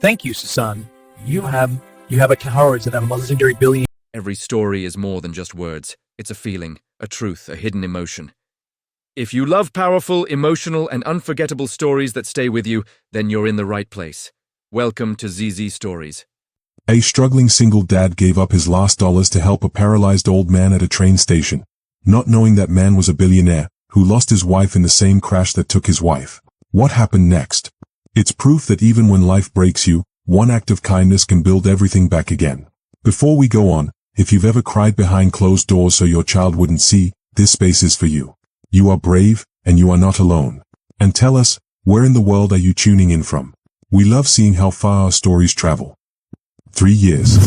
Thank you, Susan. You have a courage that a legendary billionaire. Every story is more than just words. It's a feeling, a truth, a hidden emotion. If you love powerful, emotional, and unforgettable stories that stay with you, then you're in the right place. Welcome to ZZ Stories. A struggling single dad gave up his last dollars to help a paralyzed old man at a train station, not knowing that man was a billionaire who lost his wife in the same crash that took his wife. What happened next? It's proof that even when life breaks you, one act of kindness can build everything back again. Before we go on, if you've ever cried behind closed doors so your child wouldn't see, this space is for you. You are brave, and you are not alone. And tell us, where in the world are you tuning in from? We love seeing how far our stories travel. 3 years.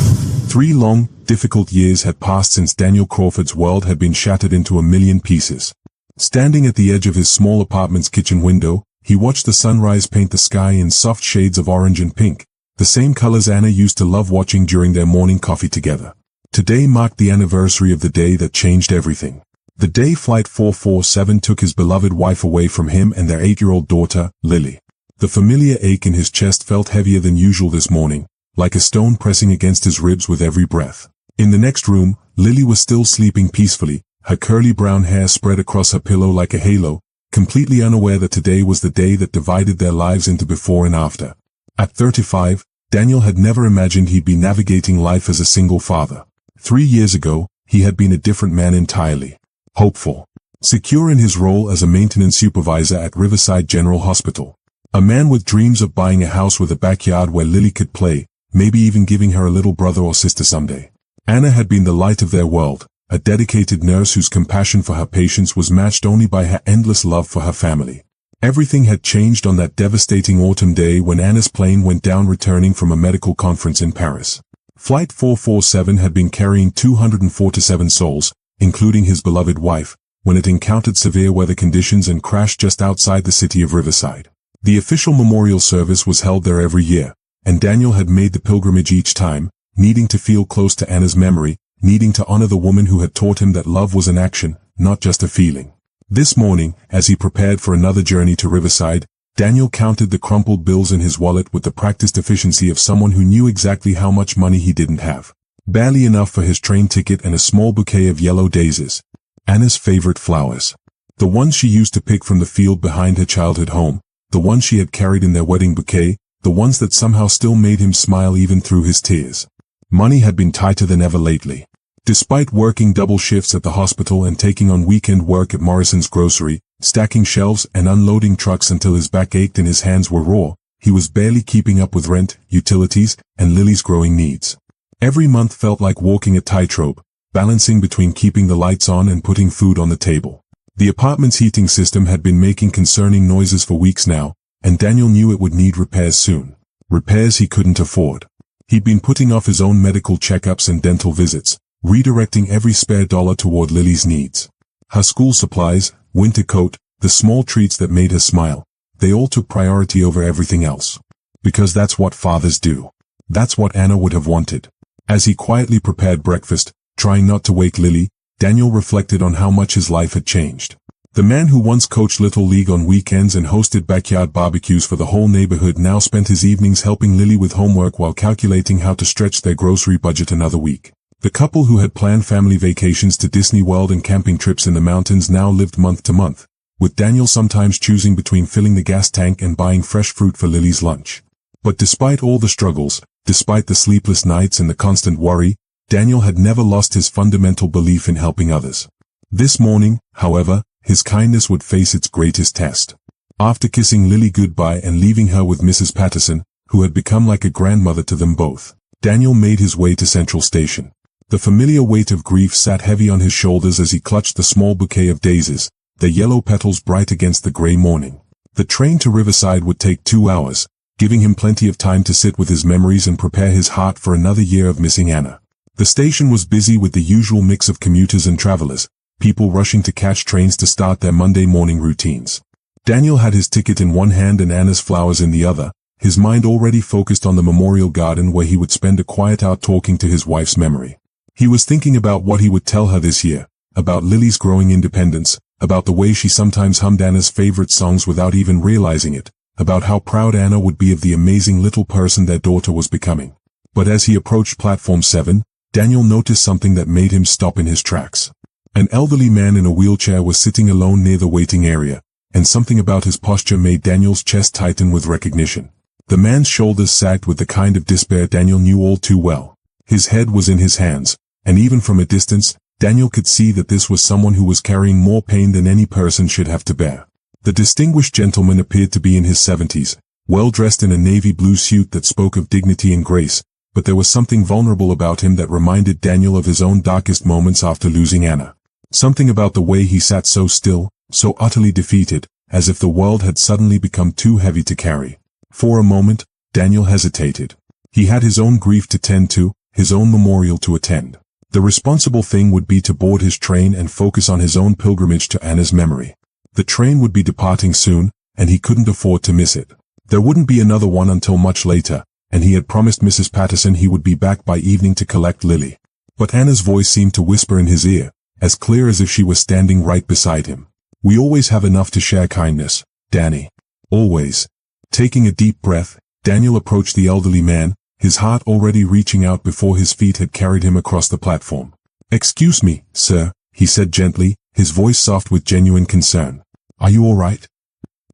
3 long, difficult years had passed since Daniel Crawford's world had been shattered into a million pieces. Standing at the edge of his small apartment's kitchen window, he watched the sunrise paint the sky in soft shades of orange and pink, the same colors Anna used to love watching during their morning coffee together. Today marked the anniversary of the day that changed everything. The day Flight 447 took his beloved wife away from him and their 8-year-old daughter, Lily. The familiar ache in his chest felt heavier than usual this morning, like a stone pressing against his ribs with every breath. In the next room, Lily was still sleeping peacefully, her curly brown hair spread across her pillow like a halo, completely unaware that today was the day that divided their lives into before and after. At 35, Daniel had never imagined he'd be navigating life as a single father. 3 years ago, he had been a different man entirely. Hopeful. Secure in his role as a maintenance supervisor at Riverside General Hospital. A man with dreams of buying a house with a backyard where Lily could play, maybe even giving her a little brother or sister someday. Anna had been the light of their world, a dedicated nurse whose compassion for her patients was matched only by her endless love for her family. Everything had changed on that devastating autumn day when Anna's plane went down returning from a medical conference in Paris. Flight 447 had been carrying 247 souls, including his beloved wife, when it encountered severe weather conditions and crashed just outside the city of Riverside. The official memorial service was held there every year, and Daniel had made the pilgrimage each time, needing to feel close to Anna's memory, needing to honor the woman who had taught him that love was an action, not just a feeling. This morning, as he prepared for another journey to Riverside, Daniel counted the crumpled bills in his wallet with the practiced efficiency of someone who knew exactly how much money he didn't have. Barely enough for his train ticket and a small bouquet of yellow daisies. Anna's favorite flowers. The ones she used to pick from the field behind her childhood home, the ones she had carried in their wedding bouquet, the ones that somehow still made him smile even through his tears. Money had been tighter than ever lately. Despite working double shifts at the hospital and taking on weekend work at Morrison's grocery, stacking shelves and unloading trucks until his back ached and his hands were raw, he was barely keeping up with rent, utilities, and Lily's growing needs. Every month felt like walking a tightrope, balancing between keeping the lights on and putting food on the table. The apartment's heating system had been making concerning noises for weeks now, and Daniel knew it would need repairs soon. Repairs he couldn't afford. He'd been putting off his own medical checkups and dental visits, redirecting every spare dollar toward Lily's needs. Her school supplies, winter coat, the small treats that made her smile, they all took priority over everything else. Because that's what fathers do. That's what Anna would have wanted. As he quietly prepared breakfast, trying not to wake Lily, Daniel reflected on how much his life had changed. The man who once coached Little League on weekends and hosted backyard barbecues for the whole neighborhood now spent his evenings helping Lily with homework while calculating how to stretch their grocery budget another week. The couple who had planned family vacations to Disney World and camping trips in the mountains now lived month to month, with Daniel sometimes choosing between filling the gas tank and buying fresh fruit for Lily's lunch. But despite all the struggles, despite the sleepless nights and the constant worry, Daniel had never lost his fundamental belief in helping others. This morning, however, his kindness would face its greatest test. After kissing Lily goodbye and leaving her with Mrs. Patterson, who had become like a grandmother to them both, Daniel made his way to Central Station. The familiar weight of grief sat heavy on his shoulders as he clutched the small bouquet of daisies, their yellow petals bright against the gray morning. The train to Riverside would take 2 hours, giving him plenty of time to sit with his memories and prepare his heart for another year of missing Anna. The station was busy with the usual mix of commuters and travelers, people rushing to catch trains to start their Monday morning routines. Daniel had his ticket in one hand and Anna's flowers in the other, his mind already focused on the memorial garden where he would spend a quiet hour talking to his wife's memory. He was thinking about what he would tell her this year, about Lily's growing independence, about the way she sometimes hummed Anna's favorite songs without even realizing it, about how proud Anna would be of the amazing little person their daughter was becoming. But as he approached platform 7, Daniel noticed something that made him stop in his tracks. An elderly man in a wheelchair was sitting alone near the waiting area, and something about his posture made Daniel's chest tighten with recognition. The man's shoulders sagged with the kind of despair Daniel knew all too well. His head was in his hands, and even from a distance, Daniel could see that this was someone who was carrying more pain than any person should have to bear. The distinguished gentleman appeared to be in his 70s, well dressed in a navy blue suit that spoke of dignity and grace, but there was something vulnerable about him that reminded Daniel of his own darkest moments after losing Anna. Something about the way he sat so still, so utterly defeated, as if the world had suddenly become too heavy to carry. For a moment, Daniel hesitated. He had his own grief to tend to, his own memorial to attend. The responsible thing would be to board his train and focus on his own pilgrimage to Anna's memory. The train would be departing soon, and he couldn't afford to miss it. There wouldn't be another one until much later, and he had promised Mrs. Patterson he would be back by evening to collect Lily. But Anna's voice seemed to whisper in his ear, as clear as if she was standing right beside him. "We always have enough to share, kindness, Danny. Always." Taking a deep breath, Daniel approached the elderly man, his heart already reaching out before his feet had carried him across the platform. "Excuse me, sir," he said gently, his voice soft with genuine concern. "Are you all right?"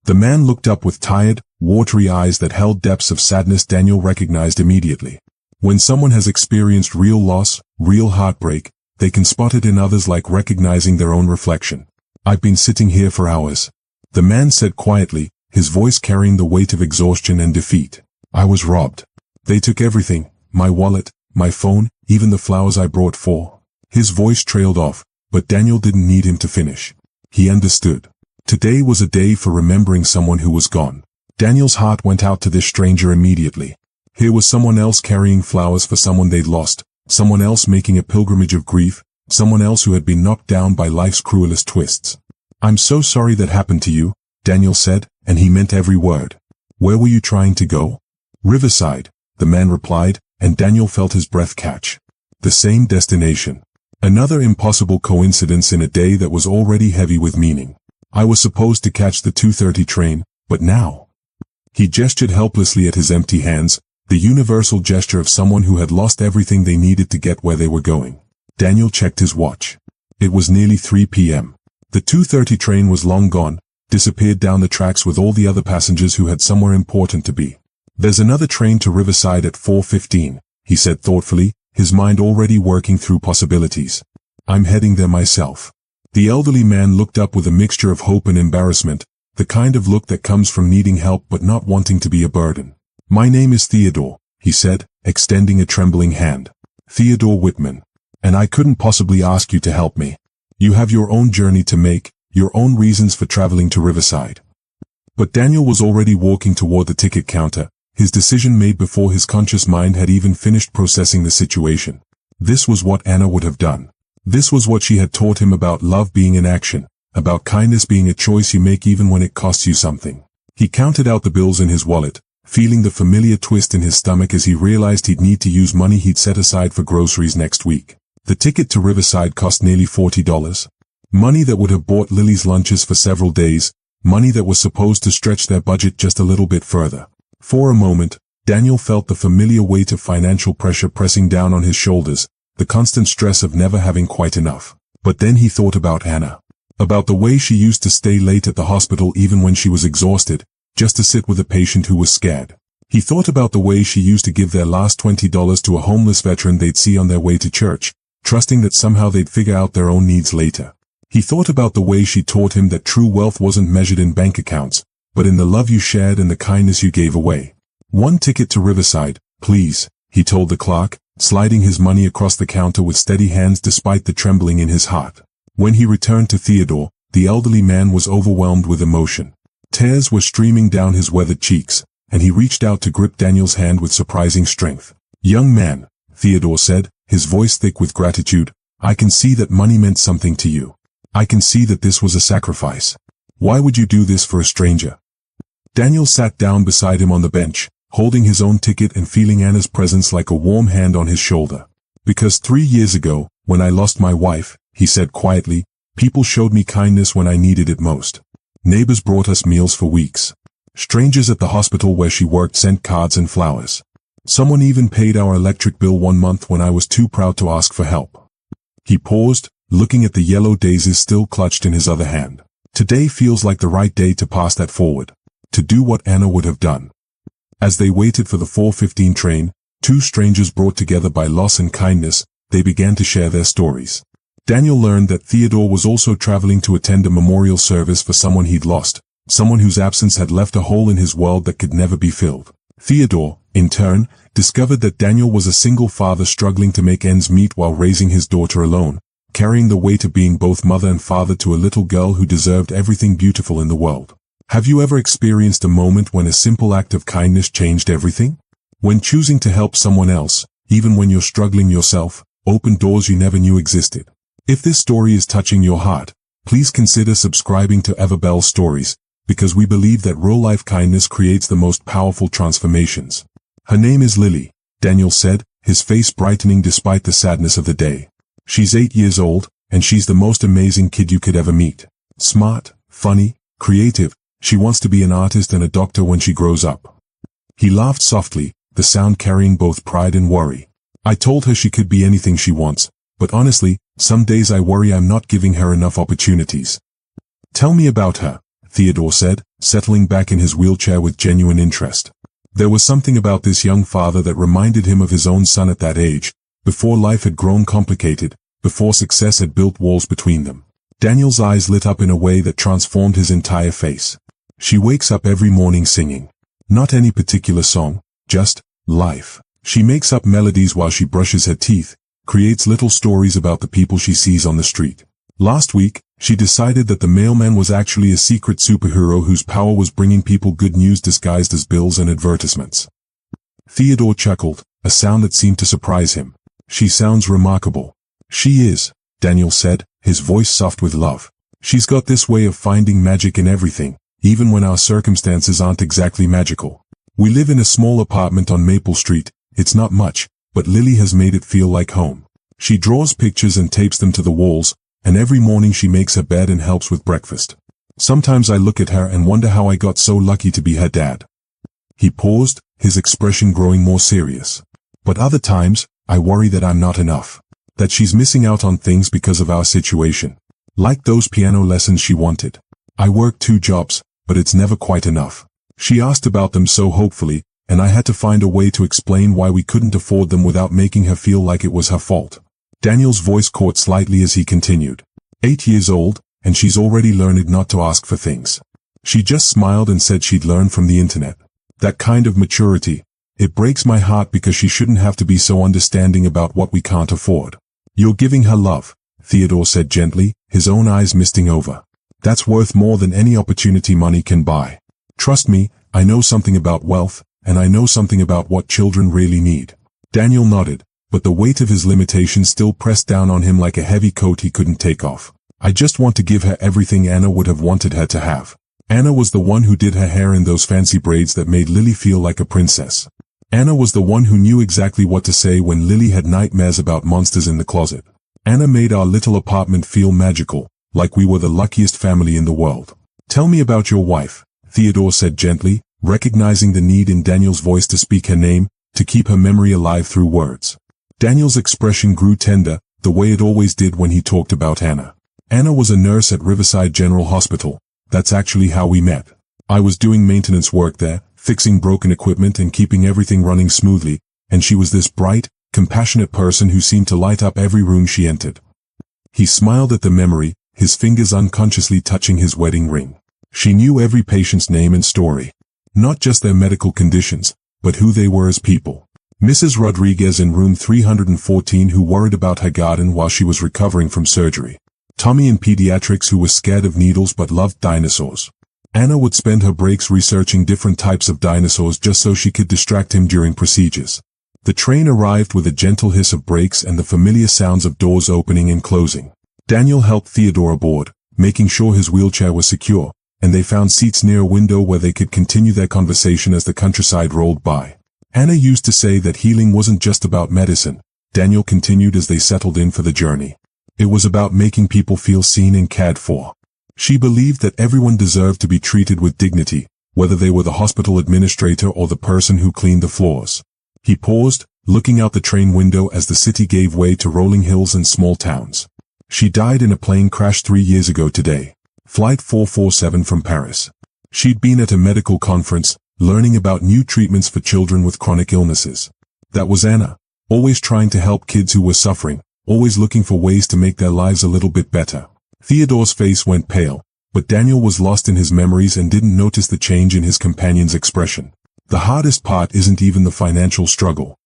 The man looked up with tired, watery eyes that held depths of sadness Daniel recognized immediately. When someone has experienced real loss, real heartbreak, they can spot it in others like recognizing their own reflection. "I've been sitting here for hours," the man said quietly, his voice carrying the weight of exhaustion and defeat. "I was robbed. They took everything, my wallet, my phone, even the flowers I brought for." His voice trailed off, but Daniel didn't need him to finish. He understood. Today was a day for remembering someone who was gone. Daniel's heart went out to this stranger immediately. Here was someone else carrying flowers for someone they'd lost, someone else making a pilgrimage of grief, someone else who had been knocked down by life's cruelest twists. "I'm so sorry that happened to you," Daniel said, and he meant every word. "Where were you trying to go?" "Riverside," the man replied, and Daniel felt his breath catch. The same destination. Another impossible coincidence in a day that was already heavy with meaning. "I was supposed to catch the 2:30 train, but now." He gestured helplessly at his empty hands, the universal gesture of someone who had lost everything they needed to get where they were going. Daniel checked his watch. It was nearly 3 p.m. The 2:30 train was long gone, disappeared down the tracks with all the other passengers who had somewhere important to be. "There's another train to Riverside at 4:15, he said thoughtfully, his mind already working through possibilities. "I'm heading there myself." The elderly man looked up with a mixture of hope and embarrassment, the kind of look that comes from needing help but not wanting to be a burden. "My name is Theodore," he said, extending a trembling hand. "Theodore Whitman. And I couldn't possibly ask you to help me. You have your own journey to make, your own reasons for traveling to Riverside." But Daniel was already walking toward the ticket counter, his decision made before his conscious mind had even finished processing the situation. This was what Anna would have done. This was what she had taught him about love being in action, about kindness being a choice you make even when it costs you something. He counted out the bills in his wallet, feeling the familiar twist in his stomach as he realized he'd need to use money he'd set aside for groceries next week. The ticket to Riverside cost nearly $40. Money that would have bought Lily's lunches for several days, money that was supposed to stretch their budget just a little bit further. For a moment, Daniel felt the familiar weight of financial pressure pressing down on his shoulders, the constant stress of never having quite enough. But then he thought about Anna. About the way she used to stay late at the hospital even when she was exhausted, just to sit with a patient who was scared. He thought about the way she used to give their last $20 to a homeless veteran they'd see on their way to church, trusting that somehow they'd figure out their own needs later. He thought about the way she taught him that true wealth wasn't measured in bank accounts, but in the love you shared and the kindness you gave away. "One ticket to Riverside, please," he told the clerk, sliding his money across the counter with steady hands despite the trembling in his heart. When he returned to Theodore, the elderly man was overwhelmed with emotion. Tears were streaming down his weathered cheeks, and he reached out to grip Daniel's hand with surprising strength. "Young man," Theodore said, his voice thick with gratitude, "I can see that money meant something to you. I can see that this was a sacrifice. Why would you do this for a stranger?" Daniel sat down beside him on the bench, holding his own ticket and feeling Anna's presence like a warm hand on his shoulder. "Because 3 years ago, when I lost my wife," he said quietly, "people showed me kindness when I needed it most. Neighbors brought us meals for weeks. Strangers at the hospital where she worked sent cards and flowers. Someone even paid our electric bill one month when I was too proud to ask for help. He paused, looking at the yellow daisies still clutched in his other hand. Today feels like the right day to pass that forward. To do what Anna would have done. As they waited for the 4:15 train, two strangers brought together by loss and kindness, they began to share their stories. Daniel learned that Theodore was also traveling to attend a memorial service for someone he'd lost, someone whose absence had left a hole in his world that could never be filled. Theodore, in turn, discovered that Daniel was a single father struggling to make ends meet while raising his daughter alone, carrying the weight of being both mother and father to a little girl who deserved everything beautiful in the world. Have you ever experienced a moment when a simple act of kindness changed everything? When choosing to help someone else, even when you're struggling yourself, opened doors you never knew existed. If this story is touching your heart, please consider subscribing to Everbell Stories, because we believe that real-life kindness creates the most powerful transformations. Her name is Lily, Daniel said, his face brightening despite the sadness of the day. She's 8 years old, and she's the most amazing kid you could ever meet. Smart, funny, creative. She wants to be an artist and a doctor when she grows up. He laughed softly, the sound carrying both pride and worry. I told her she could be anything she wants, but honestly, some days I worry I'm not giving her enough opportunities. Tell me about her, Theodore said, settling back in his wheelchair with genuine interest. There was something about this young father that reminded him of his own son at that age, before life had grown complicated, before success had built walls between them. Daniel's eyes lit up in a way that transformed his entire face. She wakes up every morning singing. Not any particular song, just life. She makes up melodies while she brushes her teeth, creates little stories about the people she sees on the street. Last week, she decided that the mailman was actually a secret superhero whose power was bringing people good news disguised as bills and advertisements. Theodore chuckled, a sound that seemed to surprise him. She sounds remarkable. She is, Daniel said, his voice soft with love. She's got this way of finding magic in everything, even when our circumstances aren't exactly magical. We live in a small apartment on Maple Street. It's not much, but Lily has made it feel like home. She draws pictures and tapes them to the walls, and every morning she makes her bed and helps with breakfast. Sometimes I look at her and wonder how I got so lucky to be her dad. He paused, his expression growing more serious. But other times, I worry that I'm not enough. That she's missing out on things because of our situation. Like those piano lessons she wanted. I work 2 jobs, but it's never quite enough. She asked about them so hopefully, and I had to find a way to explain why we couldn't afford them without making her feel like it was her fault. Daniel's voice caught slightly as he continued. 8 years old, and she's already learned not to ask for things. She just smiled and said she'd learn from the internet. That kind of maturity. It breaks my heart because she shouldn't have to be so understanding about what we can't afford. You're giving her love, Theodore said gently, his own eyes misting over. That's worth more than any opportunity money can buy. Trust me, I know something about wealth, and I know something about what children really need. Daniel nodded, but the weight of his limitations still pressed down on him like a heavy coat he couldn't take off. I just want to give her everything Anna would have wanted her to have. Anna was the one who did her hair in those fancy braids that made Lily feel like a princess. Anna was the one who knew exactly what to say when Lily had nightmares about monsters in the closet. Anna made our little apartment feel magical, like we were the luckiest family in the world. Tell me about your wife, Theodore said gently, recognizing the need in Daniel's voice to speak her name, to keep her memory alive through words. Daniel's expression grew tender, the way it always did when he talked about Anna. Anna was a nurse at Riverside General Hospital. That's actually how we met. I was doing maintenance work there, fixing broken equipment and keeping everything running smoothly, and she was this bright, compassionate person who seemed to light up every room she entered. He smiled at the memory, his fingers unconsciously touching his wedding ring. She knew every patient's name and story. Not just their medical conditions, but who they were as people. Mrs. Rodriguez in room 314 who worried about her garden while she was recovering from surgery. Tommy in pediatrics who was scared of needles but loved dinosaurs. Anna would spend her breaks researching different types of dinosaurs just so she could distract him during procedures. The train arrived with a gentle hiss of brakes and the familiar sounds of doors opening and closing. Daniel helped Theodore aboard, making sure his wheelchair was secure, and they found seats near a window where they could continue their conversation as the countryside rolled by. Anna used to say that healing wasn't just about medicine, Daniel continued as they settled in for the journey. It was about making people feel seen and cared for. She believed that everyone deserved to be treated with dignity, whether they were the hospital administrator or the person who cleaned the floors. He paused, looking out the train window as the city gave way to rolling hills and small towns. She died in a plane crash 3 years ago today. Flight 447 from Paris. She'd been at a medical conference, learning about new treatments for children with chronic illnesses. That was Anna, always trying to help kids who were suffering, always looking for ways to make their lives a little bit better. Theodore's face went pale, but Daniel was lost in his memories and didn't notice the change in his companion's expression. The hardest part isn't even the financial struggle,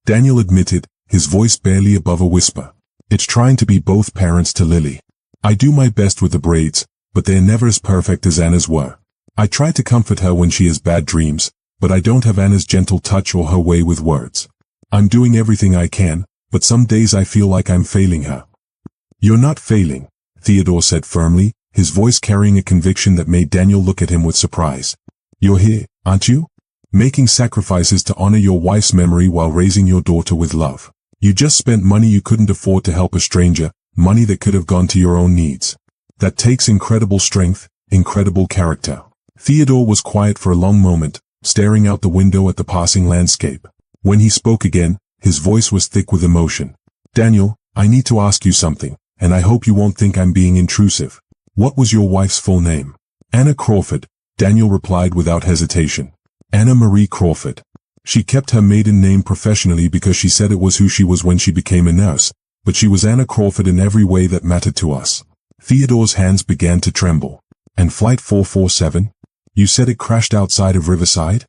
Daniel admitted, his voice barely above a whisper. It's trying to be both parents to Lily. I do my best with the braids, but they're never as perfect as Anna's were. I try to comfort her when she has bad dreams, but I don't have Anna's gentle touch or her way with words. I'm doing everything I can, but some days I feel like I'm failing her. You're not failing, Theodore said firmly, his voice carrying a conviction that made Daniel look at him with surprise. You're here, aren't you? Making sacrifices to honor your wife's memory while raising your daughter with love. You just spent money you couldn't afford to help a stranger, money that could have gone to your own needs. That takes incredible strength, incredible character. Theodore was quiet for a long moment, staring out the window at the passing landscape. When he spoke again, his voice was thick with emotion. Daniel, I need to ask you something, and I hope you won't think I'm being intrusive. What was your wife's full name? Anna Crawford, Daniel replied without hesitation. Anna Marie Crawford. She kept her maiden name professionally because she said it was who she was when she became a nurse, but she was Anna Crawford in every way that mattered to us. Theodore's hands began to tremble. And Flight 447? You said it crashed outside of Riverside?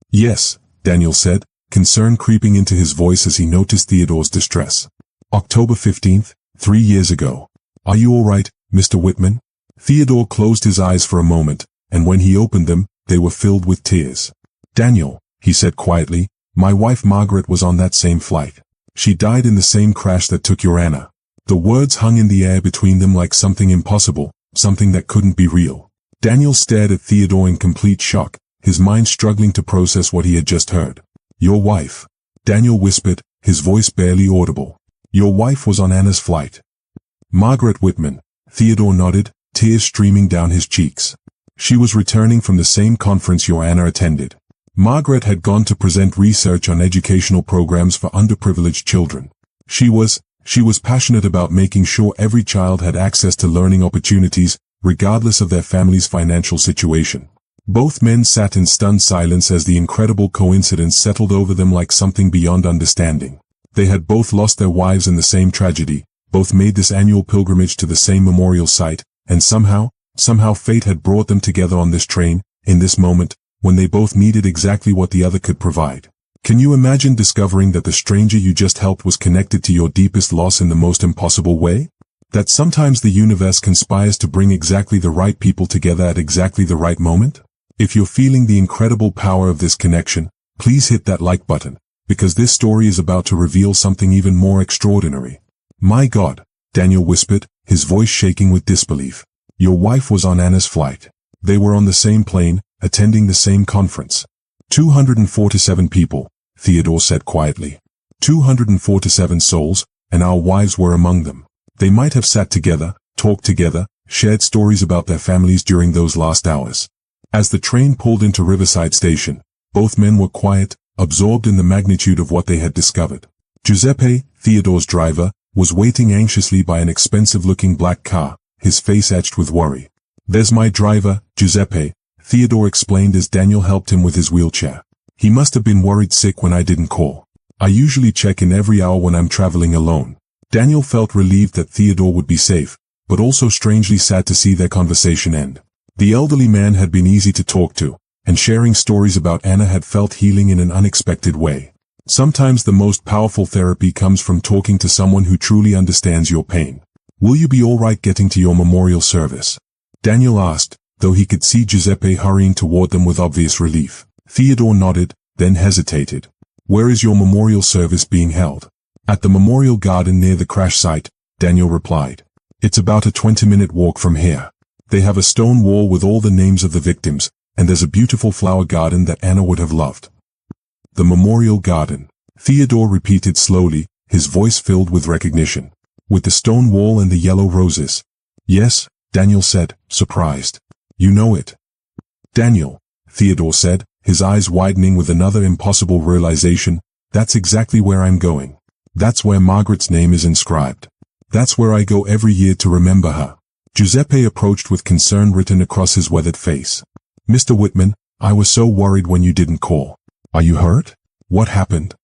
Yes, Daniel said, concern creeping into his voice as he noticed Theodore's distress. October 15th, 3 years ago. Are you all right, Mr. Whitman? Theodore closed his eyes for a moment, and when he opened them, they were filled with tears. Daniel, he said quietly, my wife Margaret was on that same flight. She died in the same crash that took your Anna. The words hung in the air between them like something impossible, something that couldn't be real. Daniel stared at Theodore in complete shock, his mind struggling to process what he had just heard. Your wife, Daniel whispered, his voice barely audible. Your wife was on Anna's flight. Margaret Whitman, Theodore nodded, tears streaming down his cheeks. She was returning from the same conference your Anna attended. Margaret had gone to present research on educational programs for underprivileged children. She was passionate about making sure every child had access to learning opportunities, regardless of their family's financial situation. Both men sat in stunned silence as the incredible coincidence settled over them like something beyond understanding. They had both lost their wives in the same tragedy, both made this annual pilgrimage to the same memorial site, and somehow fate had brought them together on this train, in this moment, when they both needed exactly what the other could provide. Can you imagine discovering that the stranger you just helped was connected to your deepest loss in the most impossible way? That sometimes the universe conspires to bring exactly the right people together at exactly the right moment? If you're feeling the incredible power of this connection, please hit that like button, because this story is about to reveal something even more extraordinary. My God, Daniel whispered, his voice shaking with disbelief. Your wife was on Anna's flight. They were on the same plane, attending the same conference. 247 people, Theodore said quietly. 247 souls, and our wives were among them. They might have sat together, talked together, shared stories about their families during those last hours. As the train pulled into Riverside Station, both men were quiet, absorbed in the magnitude of what they had discovered. Giuseppe, Theodore's driver, was waiting anxiously by an expensive-looking black car, his face etched with worry. There's my driver, Giuseppe, Theodore explained as Daniel helped him with his wheelchair. He must have been worried sick when I didn't call. I usually check in every hour when I'm traveling alone. Daniel felt relieved that Theodore would be safe, but also strangely sad to see their conversation end. The elderly man had been easy to talk to, and sharing stories about Anna had felt healing in an unexpected way. Sometimes the most powerful therapy comes from talking to someone who truly understands your pain. Will you be all right getting to your memorial service? Daniel asked, though he could see Giuseppe hurrying toward them with obvious relief. Theodore nodded, then hesitated. Where is your memorial service being held? At the memorial garden near the crash site, Daniel replied. It's about a 20-minute walk from here. They have a stone wall with all the names of the victims, and there's a beautiful flower garden that Anna would have loved. The memorial garden, Theodore repeated slowly, his voice filled with recognition. With the stone wall and the yellow roses. Yes, Daniel said, surprised. You know it. Daniel, Theodore said, his eyes widening with another impossible realization. That's exactly where I'm going. That's where Margaret's name is inscribed. That's where I go every year to remember her. Giuseppe approached with concern written across his weathered face. Mr. Whitman, I was so worried when you didn't call. Are you hurt? What happened?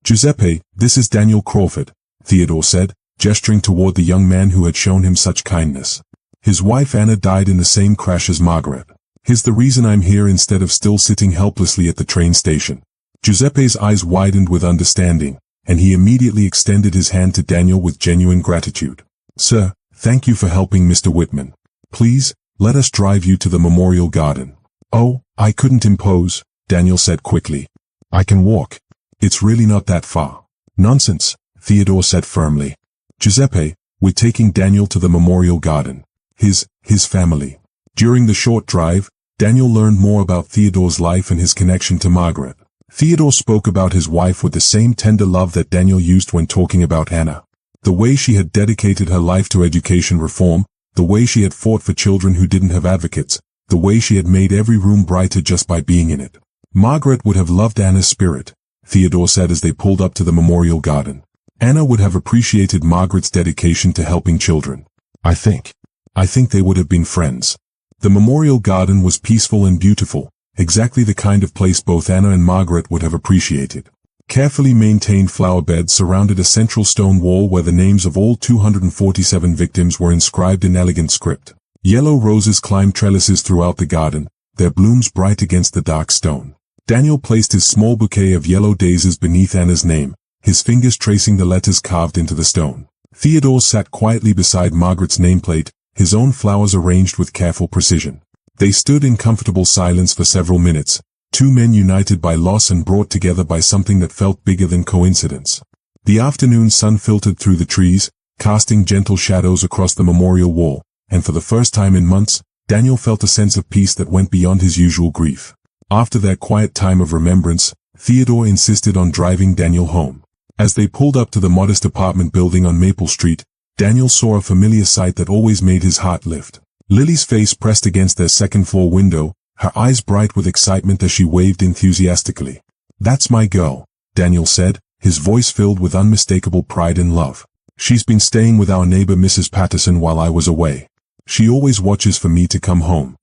Giuseppe, this is Daniel Crawford, Theodore said, gesturing toward the young man who had shown him such kindness. His wife Anna died in the same crash as Margaret. He's the reason I'm here instead of still sitting helplessly at the train station. Giuseppe's eyes widened with understanding, and he immediately extended his hand to Daniel with genuine gratitude. Sir, thank you for helping Mr. Whitman. Please, let us drive you to the memorial garden. Oh, I couldn't impose, Daniel said quickly. I can walk. It's really not that far. Nonsense, Theodore said firmly. Giuseppe, we're taking Daniel to the memorial garden. His family. During the short drive, Daniel learned more about Theodore's life and his connection to Margaret. Theodore spoke about his wife with the same tender love that Daniel used when talking about Anna. The way she had dedicated her life to education reform, the way she had fought for children who didn't have advocates, the way she had made every room brighter just by being in it. Margaret would have loved Anna's spirit, Theodore said as they pulled up to the memorial garden. Anna would have appreciated Margaret's dedication to helping children. I think they would have been friends. The memorial garden was peaceful and beautiful, exactly the kind of place both Anna and Margaret would have appreciated. Carefully maintained flower beds surrounded a central stone wall where the names of all 247 victims were inscribed in elegant script. Yellow roses climbed trellises throughout the garden, their blooms bright against the dark stone. Daniel placed his small bouquet of yellow daisies beneath Anna's name, his fingers tracing the letters carved into the stone. Theodore sat quietly beside Margaret's nameplate, his own flowers arranged with careful precision. They stood in comfortable silence for several minutes, two men united by loss and brought together by something that felt bigger than coincidence. The afternoon sun filtered through the trees, casting gentle shadows across the memorial wall, and for the first time in months, Daniel felt a sense of peace that went beyond his usual grief. After that quiet time of remembrance, Theodore insisted on driving Daniel home. As they pulled up to the modest apartment building on Maple Street, Daniel saw a familiar sight that always made his heart lift. Lily's face pressed against their second-floor window, her eyes bright with excitement as she waved enthusiastically. That's my girl, Daniel said, his voice filled with unmistakable pride and love. She's been staying with our neighbor Mrs. Patterson while I was away. She always watches for me to come home.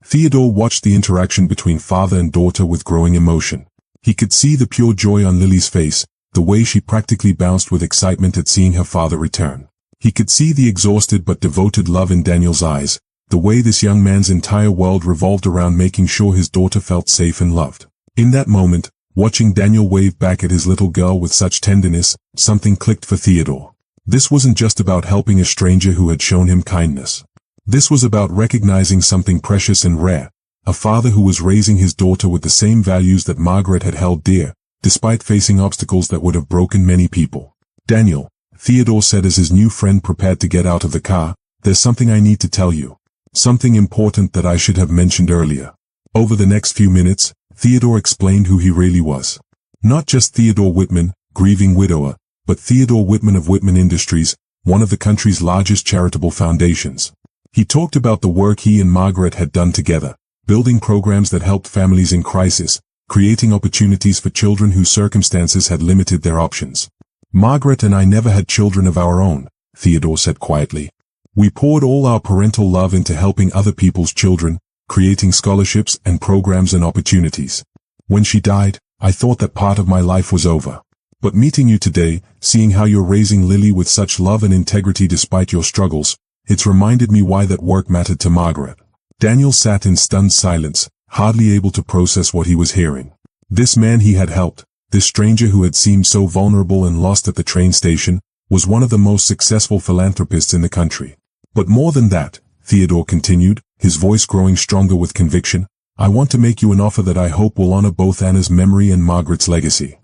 Theodore watched the interaction between father and daughter with growing emotion. He could see the pure joy on Lily's face, the way she practically bounced with excitement at seeing her father return. He could see the exhausted but devoted love in Daniel's eyes, the way this young man's entire world revolved around making sure his daughter felt safe and loved. In that moment, watching Daniel wave back at his little girl with such tenderness, something clicked for Theodore. This wasn't just about helping a stranger who had shown him kindness. This was about recognizing something precious and rare, a father who was raising his daughter with the same values that Margaret had held dear, despite facing obstacles that would have broken many people. Daniel, Theodore said as his new friend prepared to get out of the car, there's something I need to tell you. Something important that I should have mentioned earlier. Over the next few minutes, Theodore explained who he really was. Not just Theodore Whitman, grieving widower, but Theodore Whitman of Whitman Industries, one of the country's largest charitable foundations. He talked about the work he and Margaret had done together, building programs that helped families in crisis, creating opportunities for children whose circumstances had limited their options. Margaret and I never had children of our own, Theodore said quietly. We poured all our parental love into helping other people's children, creating scholarships and programs and opportunities. When she died, I thought that part of my life was over. But meeting you today, seeing how you're raising Lily with such love and integrity despite your struggles, it's reminded me why that work mattered to Margaret. Daniel sat in stunned silence, hardly able to process what he was hearing. This man he had helped, this stranger who had seemed so vulnerable and lost at the train station, was one of the most successful philanthropists in the country. But more than that, Theodore continued, his voice growing stronger with conviction, I want to make you an offer that I hope will honor both Anna's memory and Margaret's legacy.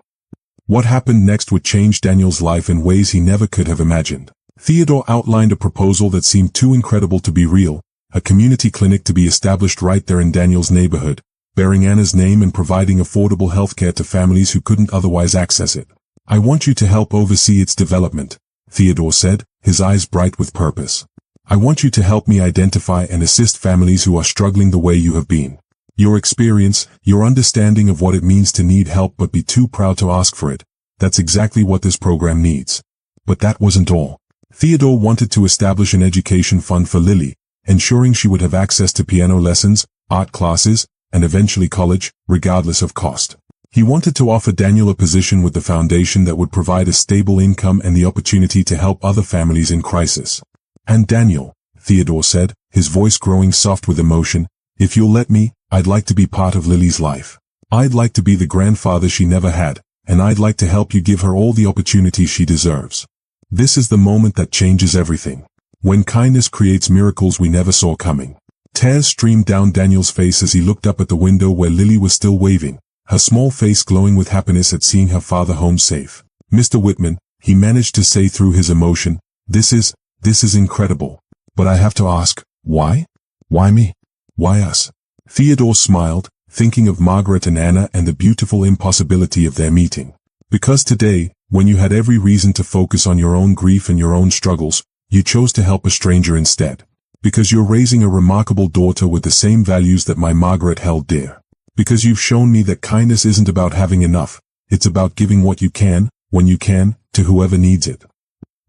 What happened next would change Daniel's life in ways he never could have imagined. Theodore outlined a proposal that seemed too incredible to be real, a community clinic to be established right there in Daniel's neighborhood, bearing Anna's name and providing affordable healthcare to families who couldn't otherwise access it. I want you to help oversee its development, Theodore said, his eyes bright with purpose. I want you to help me identify and assist families who are struggling the way you have been. Your experience, your understanding of what it means to need help but be too proud to ask for it. That's exactly what this program needs. But that wasn't all. Theodore wanted to establish an education fund for Lily, ensuring she would have access to piano lessons, art classes, and eventually college, regardless of cost. He wanted to offer Daniel a position with the foundation that would provide a stable income and the opportunity to help other families in crisis. And Daniel, Theodore said, his voice growing soft with emotion, if you'll let me, I'd like to be part of Lily's life. I'd like to be the grandfather she never had, and I'd like to help you give her all the opportunities she deserves. This is the moment that changes everything. When kindness creates miracles we never saw coming. Tears streamed down Daniel's face as he looked up at the window where Lily was still waving, her small face glowing with happiness at seeing her father home safe. Mr. Whitman, he managed to say through his emotion, this is incredible. But I have to ask, why? Why me? Why us? Theodore smiled, thinking of Margaret and Anna and the beautiful impossibility of their meeting. Because today, when you had every reason to focus on your own grief and your own struggles, you chose to help a stranger instead. Because you're raising a remarkable daughter with the same values that my Margaret held dear. Because you've shown me that kindness isn't about having enough, it's about giving what you can, when you can, to whoever needs it.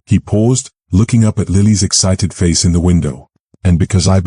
He paused, looking up at Lily's excited face in the window. And because I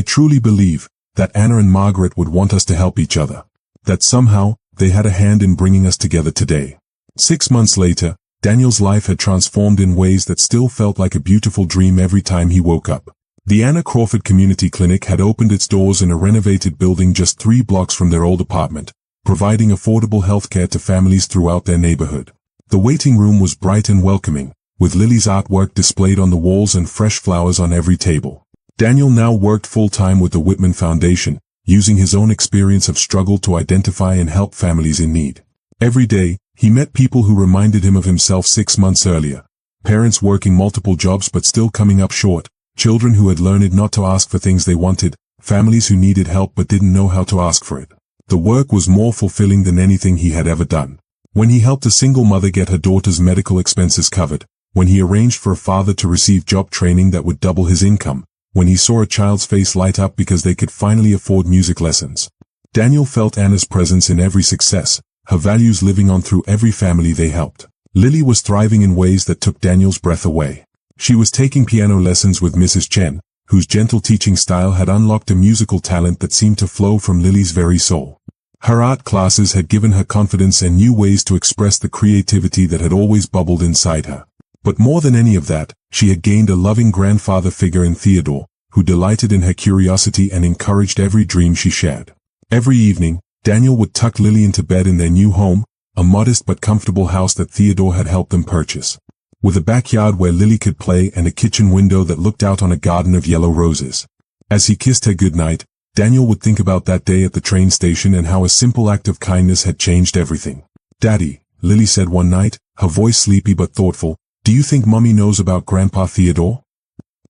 truly believe, that Anna and Margaret would want us to help each other. That somehow, they had a hand in bringing us together today. 6 months later, Daniel's life had transformed in ways that still felt like a beautiful dream every time he woke up. The Anna Crawford Community Clinic had opened its doors in a renovated building just 3 blocks from their old apartment, providing affordable health care to families throughout their neighborhood. The waiting room was bright and welcoming, with Lily's artwork displayed on the walls and fresh flowers on every table. Daniel now worked full-time with the Whitman Foundation, using his own experience of struggle to identify and help families in need. Every day, he met people who reminded him of himself 6 months earlier. Parents working multiple jobs but still coming up short. Children who had learned not to ask for things they wanted, families who needed help but didn't know how to ask for it. The work was more fulfilling than anything he had ever done. When he helped a single mother get her daughter's medical expenses covered, when he arranged for a father to receive job training that would double his income, when he saw a child's face light up because they could finally afford music lessons. Daniel felt Anna's presence in every success, her values living on through every family they helped. Lily was thriving in ways that took Daniel's breath away. She was taking piano lessons with Mrs. Chen, whose gentle teaching style had unlocked a musical talent that seemed to flow from Lily's very soul. Her art classes had given her confidence and new ways to express the creativity that had always bubbled inside her. But more than any of that, she had gained a loving grandfather figure in Theodore, who delighted in her curiosity and encouraged every dream she shared. Every evening, Daniel would tuck Lily into bed in their new home, a modest but comfortable house that Theodore had helped them purchase. With a backyard where Lily could play and a kitchen window that looked out on a garden of yellow roses. As he kissed her goodnight, Daniel would think about that day at the train station and how a simple act of kindness had changed everything. "Daddy," Lily said one night, her voice sleepy but thoughtful, "do you think Mommy knows about Grandpa Theodore?"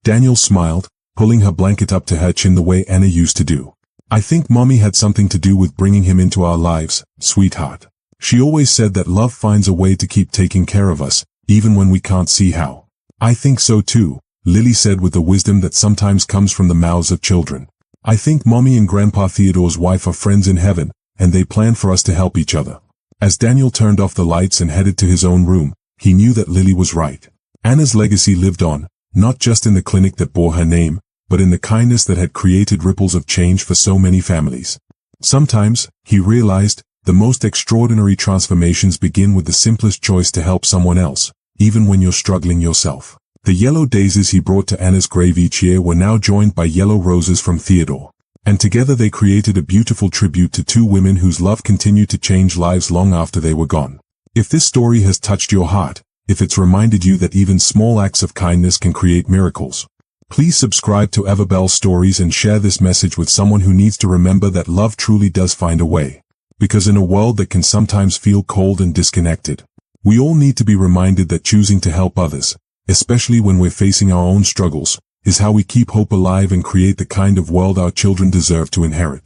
Daniel smiled, pulling her blanket up to her chin the way Anna used to do. "I think Mommy had something to do with bringing him into our lives, sweetheart. She always said that love finds a way to keep taking care of us, even when we can't see how." "I think so too," Lily said with the wisdom that sometimes comes from the mouths of children. "I think Mommy and Grandpa Theodore's wife are friends in heaven, and they plan for us to help each other." As Daniel turned off the lights and headed to his own room, he knew that Lily was right. Anna's legacy lived on, not just in the clinic that bore her name, but in the kindness that had created ripples of change for so many families. Sometimes, he realized, the most extraordinary transformations begin with the simplest choice to help someone else, even when you're struggling yourself. The yellow daisies he brought to Anna's grave each year were now joined by yellow roses from Theodore. And together they created a beautiful tribute to 2 women whose love continued to change lives long after they were gone. If this story has touched your heart, if it's reminded you that even small acts of kindness can create miracles, please subscribe to Everbell Stories and share this message with someone who needs to remember that love truly does find a way. Because in a world that can sometimes feel cold and disconnected, we all need to be reminded that choosing to help others, especially when we're facing our own struggles, is how we keep hope alive and create the kind of world our children deserve to inherit.